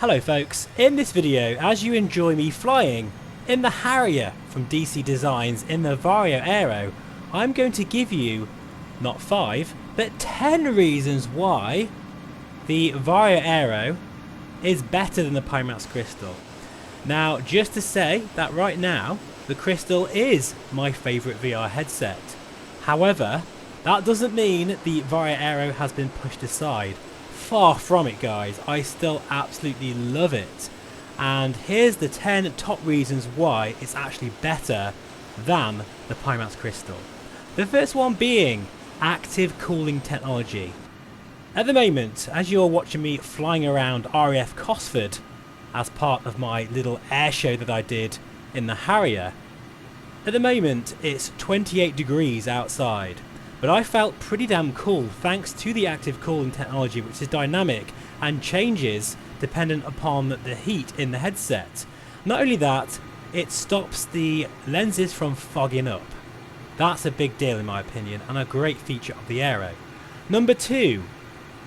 Hello folks, in this video, as you enjoy me flying in the Harrier from DC Designs in the Varjo Aero, I'm going to give you, not 5, but 10 reasons why the Varjo Aero is better than the Pimax Crystal. Now, just to say that right now, the Crystal is my favourite VR headset. However, that doesn't mean the Varjo Aero has been pushed aside. Far from it, guys. I still absolutely love it. And here's the 10 top reasons why it's actually better than the Pimax Crystal. The first one being active cooling technology. At the moment, as you're watching me flying around RAF Cosford as part of my little air show that I did in the Harrier, at the moment it's 28 degrees outside. But I felt pretty damn cool thanks to the active cooling technology, which is dynamic and changes dependent upon the heat in the headset. Not only that, it stops the lenses from fogging up. That's a big deal in my opinion and a great feature of the Aero. Number 2,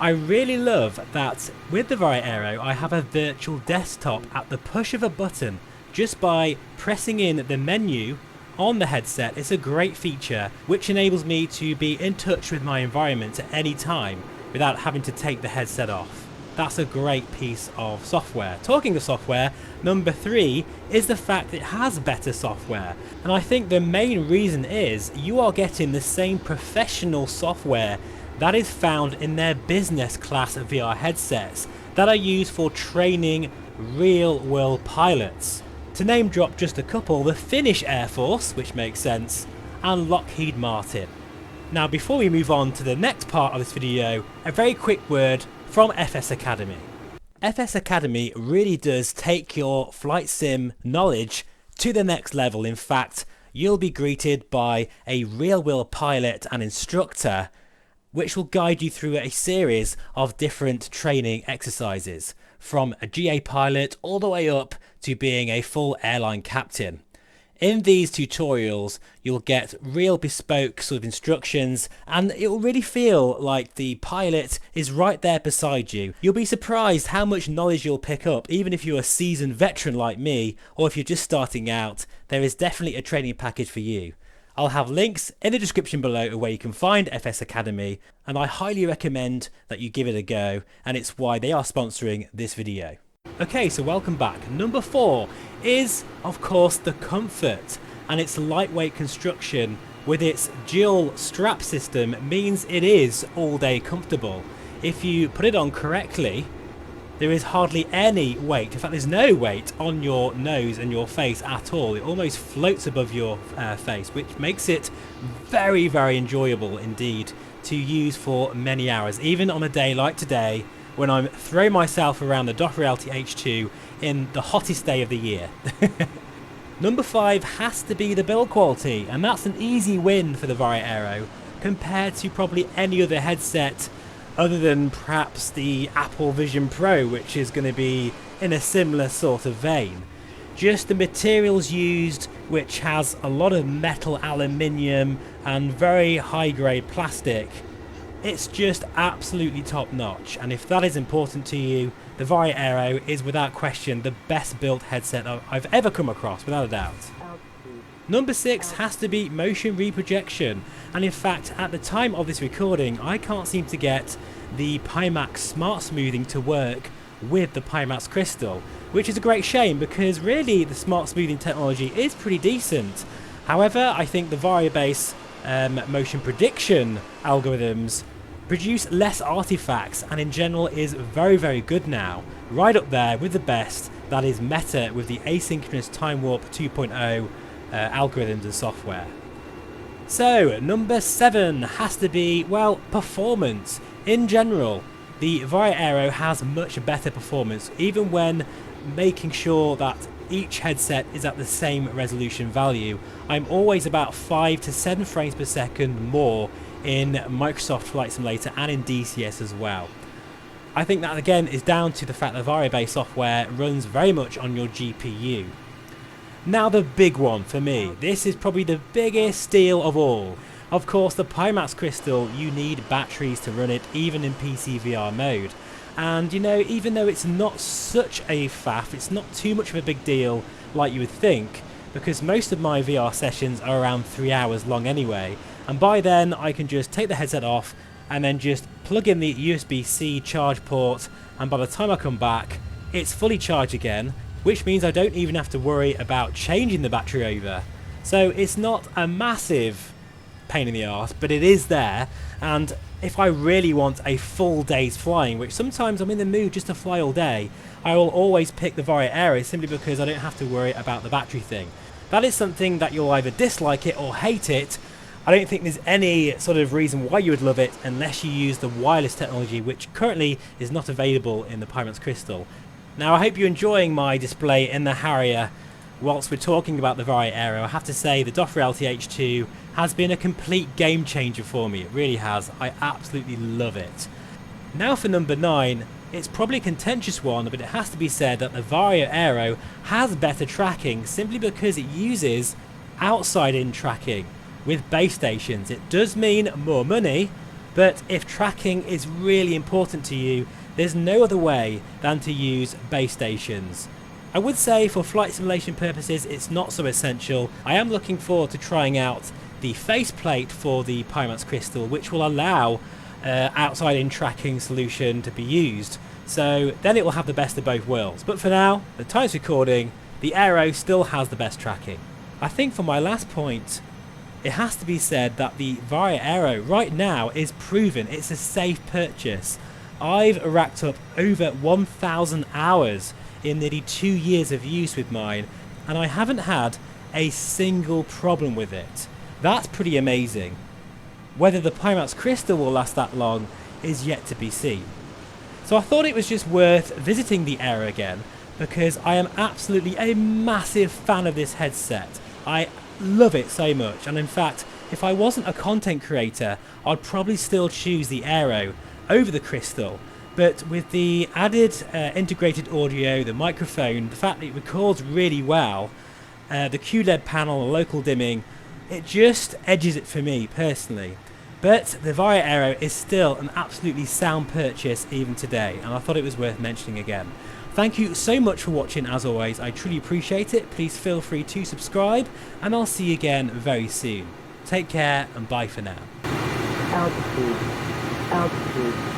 I really love that with the Varjo Aero I have a virtual desktop at the push of a button just by pressing in the menu on the headset. It's a great feature which enables me to be in touch with my environment at any time without having to take the headset off. That's a great piece of software. Talking of software, number 3 is the fact that it has better software, and I think the main reason is you are getting the same professional software that is found in their business class VR headsets that are used for training real world pilots. To name drop just a couple, the Finnish Air Force, which makes sense, and Lockheed Martin. Now before we move on to the next part of this video, a very quick word from FS Academy. FS Academy really does take your flight sim knowledge to the next level. In fact, you'll be greeted by a real world pilot and instructor which will guide you through a series of different training exercises, from a GA pilot all the way up to being a full airline captain. In these tutorials, you'll get real bespoke sort of instructions, and it will really feel like the pilot is right there beside you. You'll be surprised how much knowledge you'll pick up, even if you're a seasoned veteran like me, or if you're just starting out. There is definitely a training package for you. I'll have links in the description below where you can find FS Academy, and I highly recommend that you give it a go, and it's why they are sponsoring this video. Okay, so welcome back. Number 4 is, of course, the comfort, and its lightweight construction with its dual strap system means it is all day comfortable. If you put it on correctly, there is hardly any weight. In fact, there's no weight on your nose and your face at all. It almost floats above your face, which makes it very, very enjoyable indeed to use for many hours, even on a day like today when I'm throwing myself around the DOF Reality H2 in the hottest day of the year. Number 5 has to be the build quality, and that's an easy win for the Varjo Aero compared to probably any other headset other than perhaps the Apple Vision Pro, which is going to be in a similar sort of vein. Just the materials used, which has a lot of metal, aluminium and very high grade plastic, it's just absolutely top notch, and if that is important to you, the Varjo Aero is without question the best built headset I've ever come across, without a doubt. Number 6 has to be motion reprojection, and in fact at the time of this recording I can't seem to get the Pimax Smart Smoothing to work with the Pimax Crystal, which is a great shame because really the Smart Smoothing technology is pretty decent. However, I think the Varjo base motion prediction algorithms produce less artifacts and in general is very, very good now, right up there with the best that is meta with the asynchronous time warp 2.0 algorithms and software. So number 7 has to be, well, performance. In general, the Varjo Aero has much better performance, even when making sure that each headset is at the same resolution value. I'm always about 5 to 7 frames per second more in Microsoft Flight Simulator and in DCS as well. I think that again is down to the fact that Varjo based software runs very much on your GPU. Now the big one for me, this is probably the biggest steal of all. Of course, the Pimax Crystal, you need batteries to run it even in PC VR mode. And you know, even though it's not such a faff, it's not too much of a big deal like you would think, because most of my VR sessions are around 3 hours long anyway, and by then I can just take the headset off and then just plug in the USB-C charge port, and by the time I come back it's fully charged again, which means I don't even have to worry about changing the battery over. So it's not a massive pain in the arse, but it is there. And if I really want a full day's flying, which sometimes I'm in the mood just to fly all day, I will always pick the Varjo Aero simply because I don't have to worry about the battery thing. That is something that you'll either dislike it or hate it. I don't think there's any sort of reason why you would love it unless you use the wireless technology, which currently is not available in the Pimax Crystal. Now I hope you're enjoying my display in the Harrier. Whilst we're talking about the Varjo Aero, I have to say the DOF H2 has been a complete game changer for me. It really has. I absolutely love it. Now for number 9, it's probably a contentious one, but it has to be said that the Varjo Aero has better tracking simply because it uses outside-in tracking with base stations. It does mean more money, but if tracking is really important to you, there's no other way than to use base stations. I would say for flight simulation purposes it's not so essential. I am looking forward to trying out the faceplate for the Pimax Crystal, which will allow outside-in tracking solution to be used. So then it will have the best of both worlds. But for now, the time's recording, the Aero still has the best tracking. I think for my last point, it has to be said that the Varjo Aero right now is proven it's a safe purchase. I've racked up over 1,000 hours in nearly 2 years of use with mine, and I haven't had a single problem with it. That's pretty amazing. Whether the Pimax Crystal will last that long is yet to be seen. So I thought it was just worth visiting the Aero again, because I am absolutely a massive fan of this headset. I love it so much, and in fact, if I wasn't a content creator, I'd probably still choose the Aero over the Crystal. But with the added integrated audio, the microphone, the fact that it records really well, the QLED panel, the local dimming, it just edges it for me personally. But the Varjo Aero is still an absolutely sound purchase even today, and I thought it was worth mentioning again. Thank you so much for watching as always, I truly appreciate it. Please feel free to subscribe, and I'll see you again very soon. Take care and bye for now. Altitude.